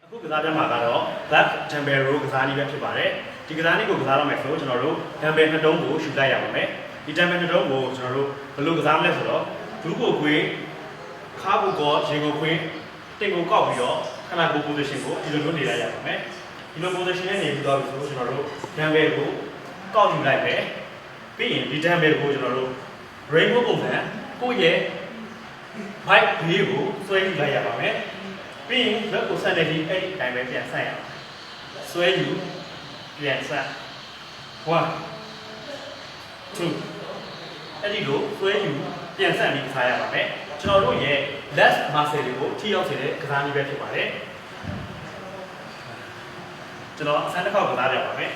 အခုကစားပြမှာကတော့ back dumbbell row ကစားနည်းပဲဖြစ်ပါတယ်ဒီကစားနည်းကိုကစားရမယ်ဆိုကျွန်တော်တို့ dumbbell နှစ်တုံးကိုယူလိုက်ရပါမယ်ဒီ dumbbell နှစ်တုံးကိုကျွန်တော်တို့ဘယ်လိုကစားမလဲဆိုတော့ဒူးကိုခွေးခါးကိုကောရေကိုခွေးတင်ကိုကောက်ပြီးတော့ခဏကို position ကိုဒီလိုမျိုးနေလိုက်ရပါမယ်ဒီလို position နဲ့နေပြီးတော့ဆိုကျွန်တော်တို့ dumbbell ကိုကောက်ယူလိုက်မယ်ပြီးရင်ဒီ dumbbell ကိုကျွန်တော်တို့ rainbow ပုံစံကိုယ့်ရဲ့ white လေးကိုဆွဲယူလိုက်ရပါမယ်ပြီးရင်လက်ကိုဆက်နေပြီးအဲ့ဒီအတိုင်းပဲပြန်ဆက်ရအောင်ဆွဲယူပြန်ဆက်1 2အဲ့ဒီလိုဆွဲယူပြန်ဆက်ပြီးကစားရပါမယ်ကျွန်တော်တို့ရဲ့ left muscle တွေကိုထိရောက်စေတဲ့ကစားနည်းပဲဖြစ်ပါတယ်ကျွန်တော်အစမ်းတစ်ခေါက်ကစားရပါမယ်